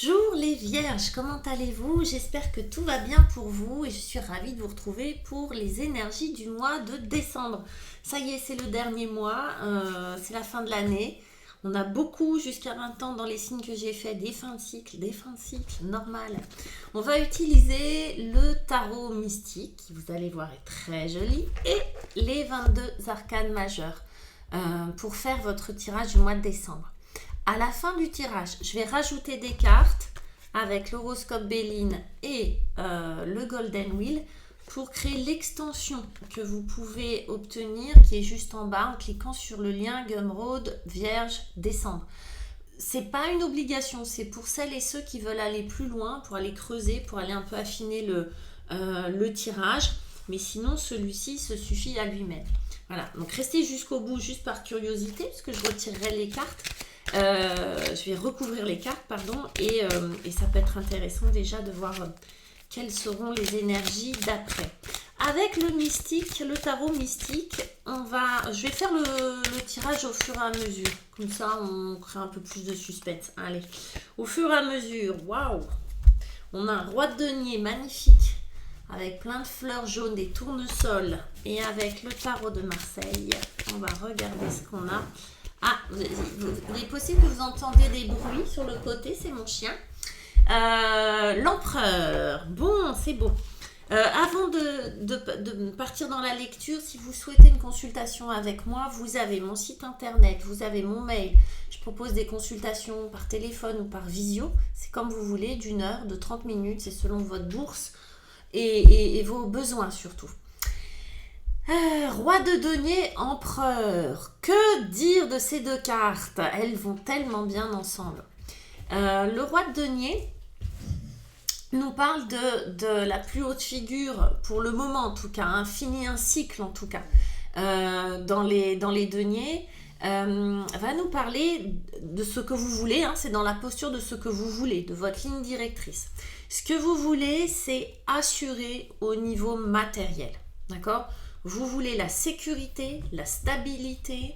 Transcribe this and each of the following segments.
Bonjour les vierges, comment allez-vous? J'espère que tout va bien pour vous et je suis ravie de vous retrouver pour les énergies du mois de décembre. Ça y est, c'est le dernier mois, c'est la fin de l'année. On a beaucoup jusqu'à maintenant dans les signes que j'ai fait des fins de cycle, normal. On va utiliser le tarot mystique, qui vous allez voir est très joli, et les 22 arcanes majeurs pour faire votre tirage du mois de décembre. À la fin du tirage, je vais rajouter des cartes avec l'horoscope Béline et le Golden Wheel pour créer l'extension que vous pouvez obtenir qui est juste en bas en cliquant sur le lien Gumroad Vierge Décembre. C'est pas une obligation, c'est pour celles et ceux qui veulent aller plus loin, pour aller creuser, pour aller un peu affiner le tirage. Mais sinon, celui-ci se suffit à lui-même. Voilà, donc restez jusqu'au bout, juste par curiosité, parce que je retirerai les cartes. Je vais recouvrir les cartes, pardon, et ça peut être intéressant déjà de voir quelles seront les énergies d'après. Avec le mystique, le tarot mystique, je vais faire le tirage au fur et à mesure. Comme ça, on crée un peu plus de suspense. Allez, au fur et à mesure, waouh! On a un roi de denier magnifique, avec plein de fleurs jaunes, des tournesols, et avec le tarot de Marseille. On va regarder ce qu'on a. Ah, il est possible que vous entendiez des bruits sur le côté, c'est mon chien. L'empereur, bon, c'est beau. Avant de partir dans la lecture, si vous souhaitez une consultation avec moi, vous avez mon site internet, vous avez mon mail. Je propose des consultations par téléphone ou par visio. C'est comme vous voulez, d'une heure, de 30 minutes, c'est selon votre bourse et vos besoins surtout. Roi de denier, empereur. Que dire de ces deux cartes? Elles vont tellement bien ensemble. Le roi de denier nous parle de la plus haute figure, pour le moment en tout cas, fini un cycle en tout cas, dans les deniers. Va nous parler de ce que vous voulez, c'est dans la posture de ce que vous voulez, de votre ligne directrice. Ce que vous voulez, c'est assurer au niveau matériel, d'accord? Vous voulez la sécurité, la stabilité,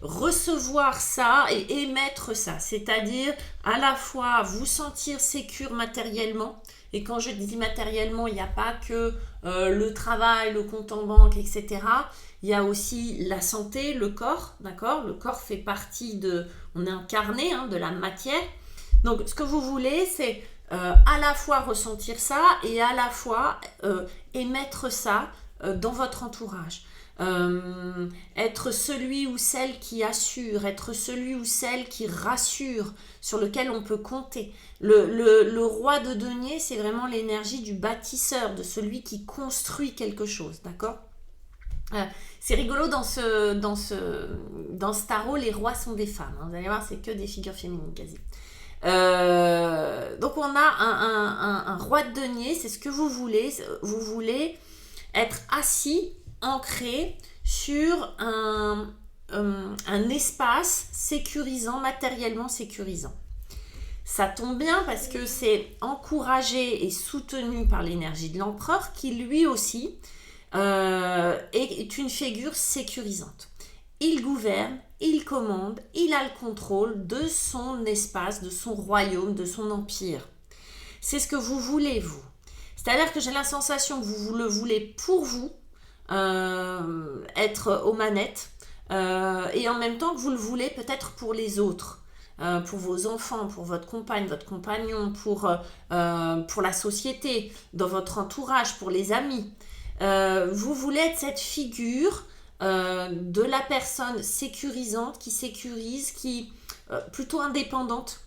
recevoir ça et émettre ça, c'est-à-dire à la fois vous sentir sécure matériellement, et quand je dis matériellement, il n'y a pas que le travail, le compte en banque, etc. Il y a aussi la santé, le corps, d'accord? Le corps fait partie on est incarné de la matière. Donc ce que vous voulez, c'est à la fois ressentir ça et à la fois émettre ça dans votre entourage. Être celui ou celle qui assure, être celui ou celle qui rassure, sur lequel on peut compter. Le roi de denier, c'est vraiment l'énergie du bâtisseur, de celui qui construit quelque chose, d'accord? C'est rigolo dans ce tarot, les rois sont des femmes. Vous allez voir, c'est que des figures féminines quasi. Donc on a un roi de denier, c'est ce que vous voulez. Vous voulez être assis, ancré sur un espace sécurisant, matériellement sécurisant. Ça tombe bien parce que c'est encouragé et soutenu par l'énergie de l'empereur qui lui aussi est une figure sécurisante. Il gouverne, il commande, il a le contrôle de son espace, de son royaume, de son empire. C'est ce que vous voulez, vous. C'est-à-dire que j'ai la sensation que vous le voulez pour vous, être aux manettes, et en même temps que vous le voulez peut-être pour les autres, pour vos enfants, pour votre compagne, votre compagnon, pour la société, dans votre entourage, pour les amis. Vous voulez être cette figure de la personne sécurisante, qui sécurise, qui plutôt indépendante,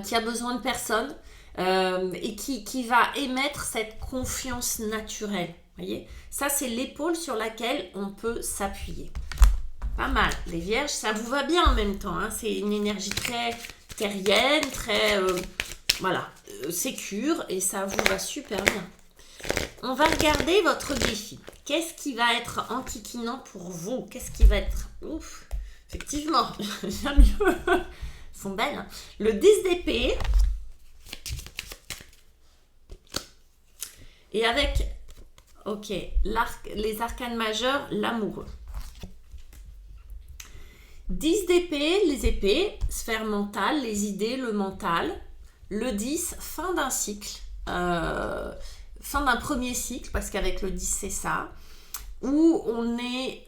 qui a besoin de personne, et qui va émettre cette confiance naturelle. Voyez, ça c'est l'épaule sur laquelle on peut s'appuyer. Pas mal, les vierges, ça vous va bien en même temps. C'est une énergie très terrienne, très sécure, et ça vous va super bien. On va regarder votre défi. Qu'est-ce qui va être enquiquinant pour vous? Qu'est-ce qui va être... Ouf, effectivement, bien mieux. Elles sont belles. Le 10 d'épée. Et avec, les arcanes majeurs, l'amoureux. 10 d'épée, les épées, sphère mentale, les idées, le mental. Le 10, fin d'un cycle, fin d'un premier cycle, parce qu'avec le 10 c'est ça, où on est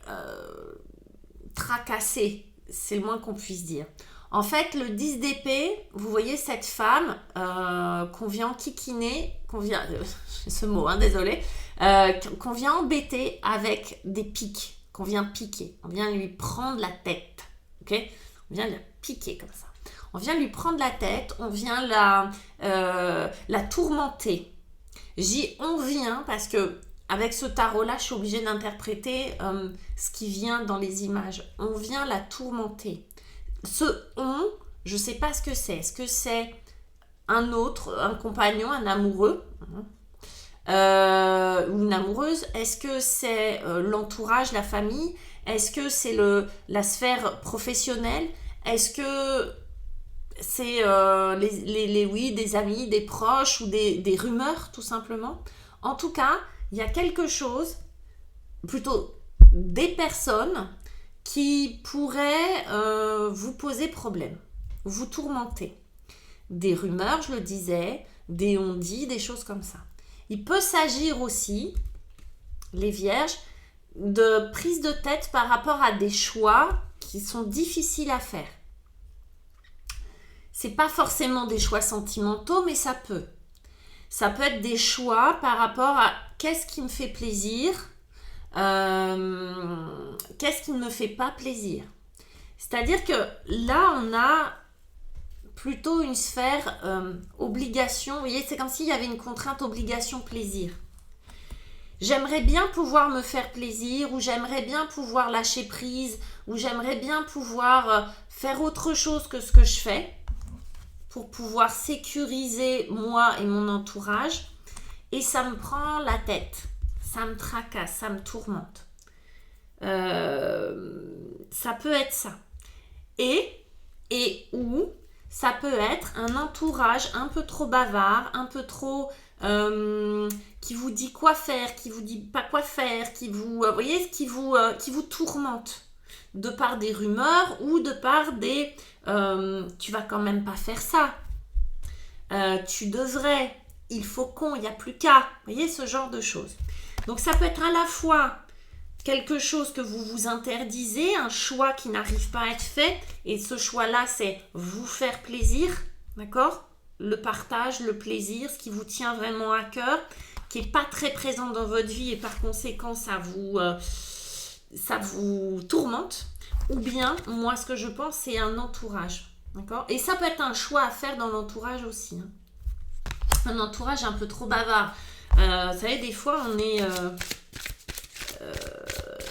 tracassé, c'est le moins qu'on puisse dire. En fait, le 10 d'épée, vous voyez cette femme qu'on vient enquiquiner, ce mot, désolé, qu'on vient embêter avec des pics, qu'on vient piquer, on vient lui prendre la tête, ok? On vient la piquer comme ça. On vient lui prendre la tête, on vient la tourmenter. On vient parce que avec ce tarot-là, je suis obligée d'interpréter ce qui vient dans les images. On vient la tourmenter. Ce on, je ne sais pas ce que c'est. Est-ce que c'est un autre, un compagnon, un amoureux ou une amoureuse? Est-ce que c'est l'entourage, la famille? Est-ce que c'est la sphère professionnelle? Est-ce que c'est des amis, des proches ou des rumeurs, tout simplement? En tout cas, il y a quelque chose, plutôt des personnes qui pourraient vous poser problème, vous tourmenter. Des rumeurs, je le disais, des on-dit, des choses comme ça. Il peut s'agir aussi, les vierges, de prise de tête par rapport à des choix qui sont difficiles à faire. C'est pas forcément des choix sentimentaux, mais ça peut. Ça peut être des choix par rapport à qu'est-ce qui me fait plaisir, qu'est-ce qui ne me fait pas plaisir. C'est-à-dire que là, on a plutôt une sphère obligation. Vous voyez, c'est comme s'il y avait une contrainte obligation-plaisir. J'aimerais bien pouvoir me faire plaisir, ou j'aimerais bien pouvoir lâcher prise, ou j'aimerais bien pouvoir faire autre chose que ce que je fais, pour pouvoir sécuriser moi et mon entourage, et ça me prend la tête, ça me tracasse, ça me tourmente. Ça peut être ça. Et ou ça peut être un entourage un peu trop bavard, un peu trop qui vous dit quoi faire, qui vous dit pas quoi faire, qui vous qui vous tourmente de par des rumeurs ou de par des tu vas quand même pas faire ça, tu devrais, il faut qu'on, il n'y a plus qu'à, vous voyez, ce genre de choses. Donc ça peut être à la fois quelque chose que vous vous interdisez, un choix qui n'arrive pas à être fait, et ce choix-là, c'est vous faire plaisir, d'accord? Le partage, le plaisir, ce qui vous tient vraiment à cœur, qui n'est pas très présent dans votre vie, et par conséquent, ça vous tourmente. Ou bien, moi, ce que je pense, c'est un entourage, d'accord? Et ça peut être un choix à faire dans l'entourage aussi, hein. Un entourage un peu trop bavard. Vous savez, des fois,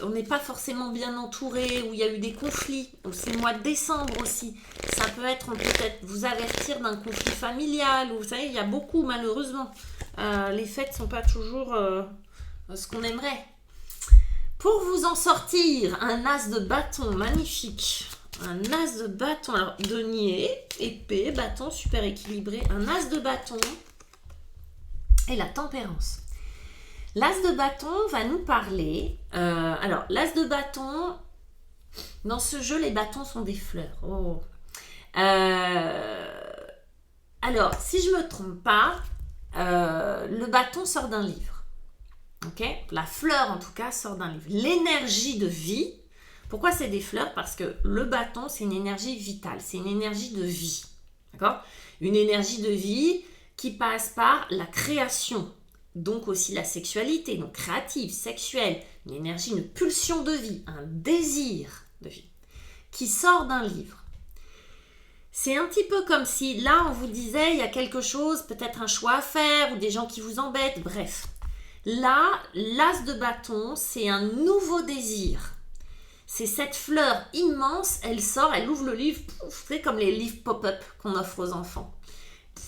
on n'est pas forcément bien entouré, où il y a eu des conflits. C'est le mois de décembre aussi. Ça peut être, on peut peut-être vous avertir d'un conflit familial. Ou, vous savez, il y a beaucoup, malheureusement. Les fêtes ne sont pas toujours ce qu'on aimerait. Pour vous en sortir, un as de bâton magnifique. Un as de bâton. Alors, denier, épée, bâton, super équilibré. Un as de bâton et la tempérance. L'as de bâton va nous parler. Alors, l'as de bâton, dans ce jeu, les bâtons sont des fleurs. Oh. Alors, si je ne me trompe pas, le bâton sort d'un livre. Okay, la fleur, en tout cas, sort d'un livre. L'énergie de vie. Pourquoi c'est des fleurs? Parce que le bâton, c'est une énergie vitale. C'est une énergie de vie. D'accord? Une énergie de vie qui passe par la création. Donc aussi la sexualité, donc créative, sexuelle, une énergie, une pulsion de vie, un désir de vie qui sort d'un livre. C'est un petit peu comme si, là, on vous disait, il y a quelque chose, peut-être un choix à faire ou des gens qui vous embêtent, bref. Là, l'as de bâton, c'est un nouveau désir. C'est cette fleur immense, elle sort, elle ouvre le livre, c'est comme les livres pop-up qu'on offre aux enfants.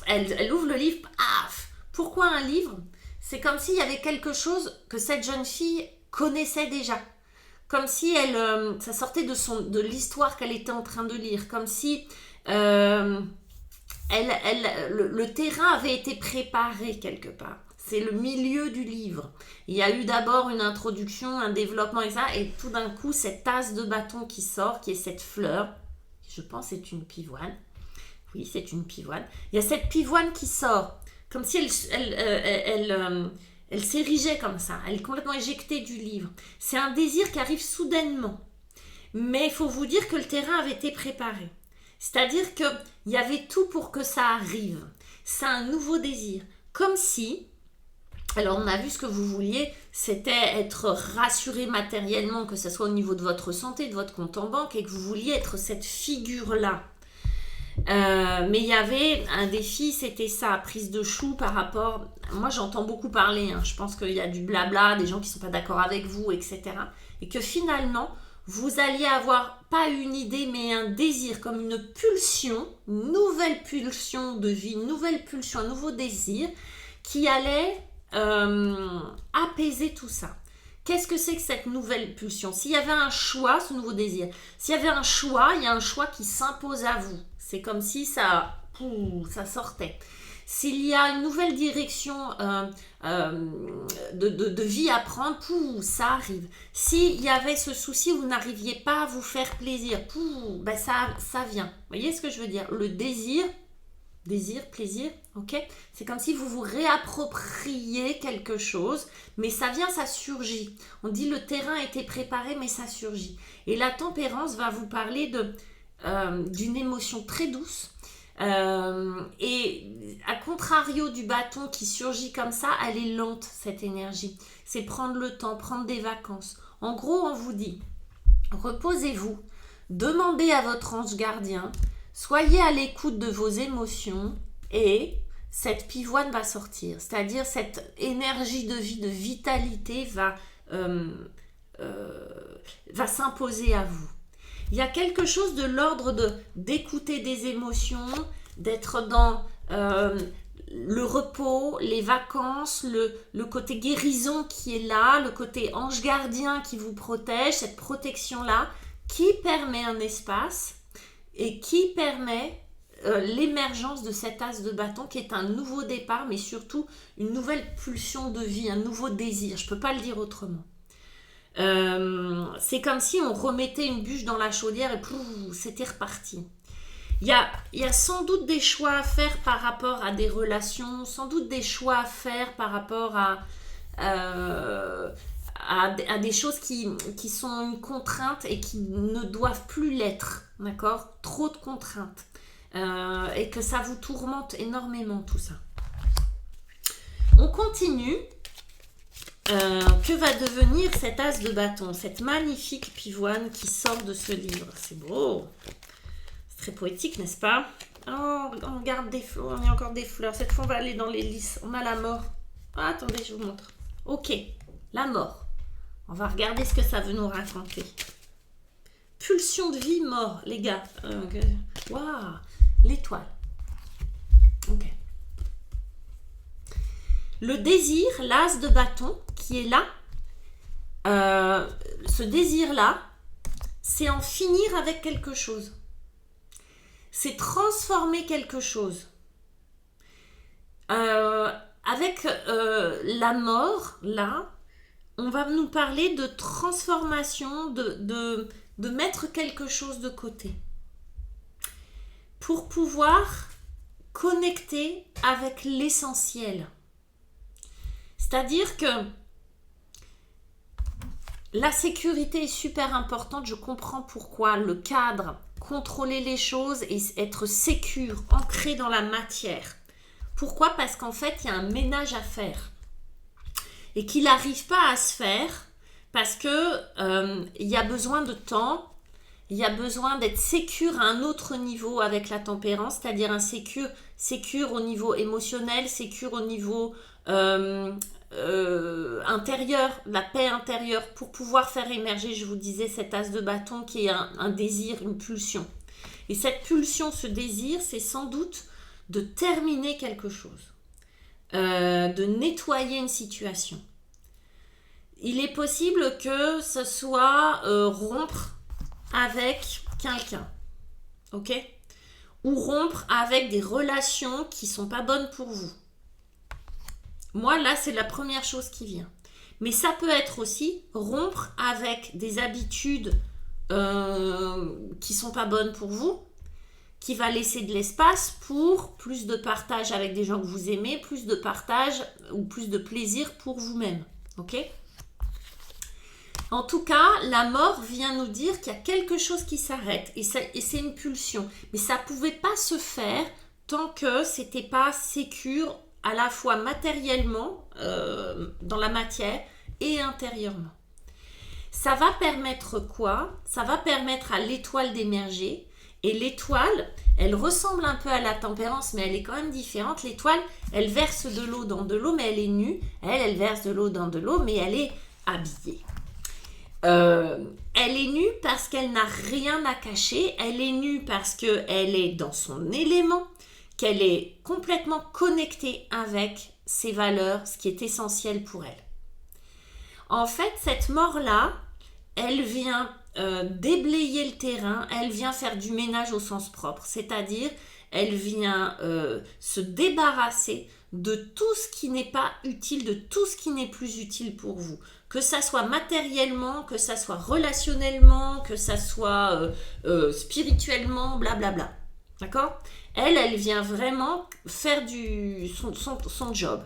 Elle ouvre le livre, paf. Pourquoi un livre? C'est comme s'il y avait quelque chose que cette jeune fille connaissait déjà. Comme si ça sortait de l'histoire qu'elle était en train de lire. Comme si le terrain avait été préparé quelque part. c'est le milieu du livre. Il y a eu d'abord une introduction, un développement et ça, et tout d'un coup, cette as de bâton qui sort, qui est cette fleur, je pense c'est une pivoine. Oui, c'est une pivoine. Il y a cette pivoine qui sort, comme si elle s'érigeait comme ça, elle est complètement éjectée du livre. C'est un désir qui arrive soudainement. Mais il faut vous dire que le terrain avait été préparé. C'est-à-dire qu'il y avait tout pour que ça arrive. C'est un nouveau désir. Comme si, alors on a vu ce que vous vouliez, c'était être rassuré matériellement, que ce soit au niveau de votre santé, de votre compte en banque, et que vous vouliez être cette figure-là. Mais il y avait un défi, c'était ça, prise de chou par rapport... Moi j'entends beaucoup parler, je pense qu'il y a du blabla, des gens qui ne sont pas d'accord avec vous, etc. Et que finalement, vous alliez avoir pas une idée, mais un désir, comme une pulsion, une nouvelle pulsion de vie, une nouvelle pulsion, un nouveau désir qui allait apaiser tout ça. Qu'est-ce que c'est que cette nouvelle pulsion? S'il y avait un choix, ce nouveau désir, s'il y avait un choix, il y a un choix qui s'impose à vous. C'est comme si ça sortait. S'il y a une nouvelle direction de vie à prendre, ça arrive. S'il y avait ce souci, vous n'arriviez pas à vous faire plaisir, ça vient. Vous voyez ce que je veux dire? Le désir, plaisir, ok? C'est comme si vous vous réappropriez quelque chose, mais ça vient, ça surgit. On dit le terrain était préparé, mais ça surgit. Et la tempérance va vous parler d'une émotion très douce. Et à contrario du bâton qui surgit comme ça, elle est lente, cette énergie. C'est prendre le temps, prendre des vacances. En gros, on vous dit, reposez-vous, demandez à votre ange gardien, soyez à l'écoute de vos émotions et cette pivoine va sortir. C'est-à-dire cette énergie de vie, de vitalité va s'imposer à vous. Il y a quelque chose de l'ordre d'écouter des émotions, d'être dans le repos, les vacances, le côté guérison qui est là, le côté ange gardien qui vous protège, cette protection-là, qui permet un espace et qui permet l'émergence de cet as de bâton qui est un nouveau départ, mais surtout une nouvelle pulsion de vie, un nouveau désir. Je ne peux pas le dire autrement. C'est comme si on remettait une bûche dans la chaudière et c'était reparti. Il y a sans doute des choix à faire par rapport à des relations, sans doute des choix à faire par rapport à des choses qui sont une contrainte et qui ne doivent plus l'être, d'accord? Trop de contraintes et que ça vous tourmente énormément tout ça. On continue. Que va devenir cet as de bâton, cette magnifique pivoine qui sort de ce livre? C'est beau, c'est très poétique, n'est-ce pas? Oh, on regarde des fleurs, on a encore des fleurs. Cette fois, on va aller dans les lys. On a la mort. Ah, attendez, je vous montre. Ok, la mort. On va regarder ce que ça veut nous raconter. Pulsion de vie, mort, les gars. Waouh, l'étoile. Ok. Le désir, l'as de bâton qui est là, ce désir-là, c'est en finir avec quelque chose. C'est transformer quelque chose. Avec la mort, là, on va nous parler de transformation, de mettre quelque chose de côté. Pour pouvoir connecter avec l'essentiel. C'est-à-dire que la sécurité est super importante, je comprends pourquoi. Le cadre, contrôler les choses et être sécure, ancré dans la matière. Pourquoi? Parce qu'en fait, il y a un ménage à faire. Et qu'il n'arrive pas à se faire parce que il y a besoin de temps, il y a besoin d'être sécure à un autre niveau avec la tempérance, c'est-à-dire un sécure au niveau émotionnel, sécure au niveau intérieur, la paix intérieure, pour pouvoir faire émerger, je vous disais, cet as de bâton qui est un désir, une pulsion. Et cette pulsion, ce désir, c'est sans doute de terminer quelque chose, de nettoyer une situation. Il est possible que ce soit rompre avec quelqu'un, ok? Ou rompre avec des relations qui ne sont pas bonnes pour vous. Moi, là, c'est la première chose qui vient. Mais ça peut être aussi rompre avec des habitudes qui sont pas bonnes pour vous, qui va laisser de l'espace pour plus de partage avec des gens que vous aimez, plus de partage ou plus de plaisir pour vous-même. Ok ? En tout cas, la mort vient nous dire qu'il y a quelque chose qui s'arrête et c'est une pulsion. Mais ça ne pouvait pas se faire tant que c'était pas sécure à la fois matériellement, dans la matière, et intérieurement. Ça va permettre quoi ? Ça va permettre à l'étoile d'émerger. Et l'étoile, elle ressemble un peu à la tempérance, mais elle est quand même différente. L'étoile, elle verse de l'eau dans de l'eau, mais elle est nue. Elle verse de l'eau dans de l'eau, mais elle est habillée. Elle est nue parce qu'elle n'a rien à cacher. Elle est nue parce qu'elle est dans son élément, qu'elle est complètement connectée avec ses valeurs, ce qui est essentiel pour elle. En fait, cette mort-là, elle vient déblayer le terrain, elle vient faire du ménage au sens propre, c'est-à-dire elle vient se débarrasser de tout ce qui n'est pas utile, de tout ce qui n'est plus utile pour vous. Que ça soit matériellement, que ça soit relationnellement, que ça soit spirituellement, blablabla. D'accord ? Elle vient vraiment faire son job.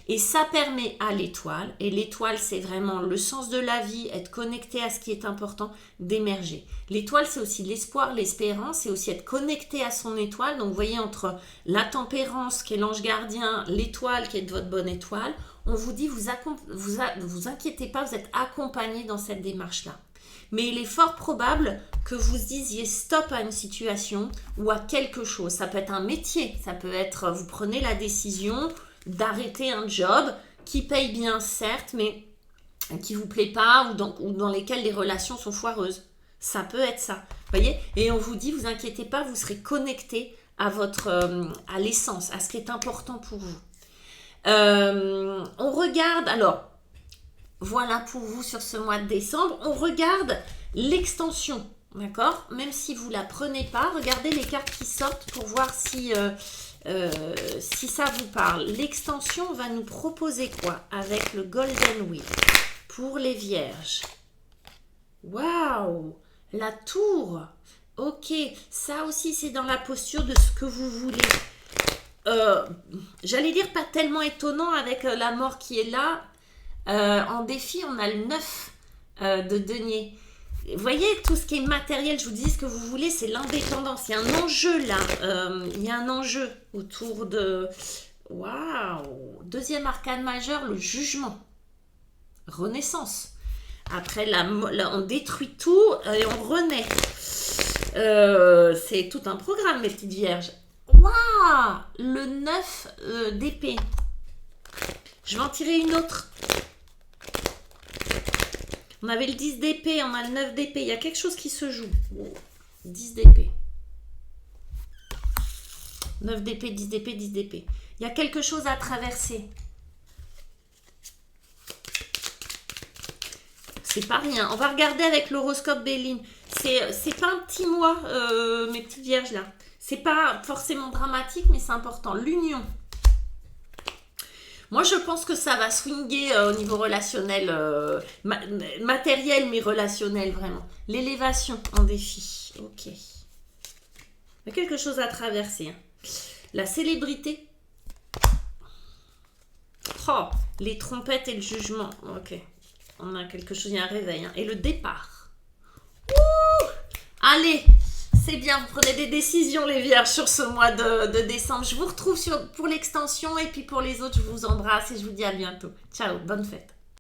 Et ça permet à l'étoile, et l'étoile c'est vraiment le sens de la vie, être connecté à ce qui est important, d'émerger. L'étoile c'est aussi l'espoir, l'espérance, c'est aussi être connecté à son étoile. Donc vous voyez, entre la tempérance qui est l'ange gardien, l'étoile qui est votre bonne étoile, on vous dit vous inquiétez pas, vous êtes accompagné dans cette démarche-là. Mais il est fort probable que vous disiez stop à une situation ou à quelque chose. Ça peut être un métier, ça peut être, vous prenez la décision d'arrêter un job qui paye bien certes, mais qui vous plaît pas ou dans lesquels les relations sont foireuses. Ça peut être ça, voyez. Et on vous dit, vous inquiétez pas, vous serez connecté à à l'essence, à ce qui est important pour vous. On regarde, alors, voilà pour vous sur ce mois de décembre, on regarde l'extension, d'accord ? Même si vous la prenez pas, regardez les cartes qui sortent pour voir si ça vous parle. L'extension va nous proposer quoi avec le Golden Wheel pour les vierges? Waouh, la tour. Ok, ça aussi c'est dans la posture de ce que vous voulez. J'allais dire pas tellement étonnant avec la mort qui est là. En défi, on a le 9 de denier. Vous voyez, tout ce qui est matériel, je vous dis ce que vous voulez, c'est l'indépendance. Il y a un enjeu là. Il y a un enjeu autour de... Waouh! Deuxième arcane majeur, le jugement. Renaissance. Après, on détruit tout et on renaît. C'est tout un programme, mes petites vierges. Waouh! Le 9 d'épée. Je vais en tirer une autre. On avait le 10 d'épée, on a le 9 d'épée. Il y a quelque chose qui se joue. 10 d'épée. 9 d'épée, 10 d'épée, 10 d'épée. Il y a quelque chose à traverser. C'est pas rien. On va regarder avec l'horoscope Béline. C'est pas un petit mois, mes petites vierges là. C'est pas forcément dramatique, mais c'est important. L'union. Moi, je pense que ça va swinguer au niveau relationnel, matériel, mais relationnel, vraiment. L'élévation en défi. Ok. Il y a quelque chose à traverser. Hein. La célébrité. Oh, les trompettes et le jugement. Ok. On a quelque chose, il y a un réveil. Hein. Et le départ. Ouh, allez, c'est bien, vous prenez des décisions les vierges sur ce mois de décembre. Je vous retrouve pour l'extension et puis pour les autres, je vous embrasse et je vous dis à bientôt. Ciao, bonne fête.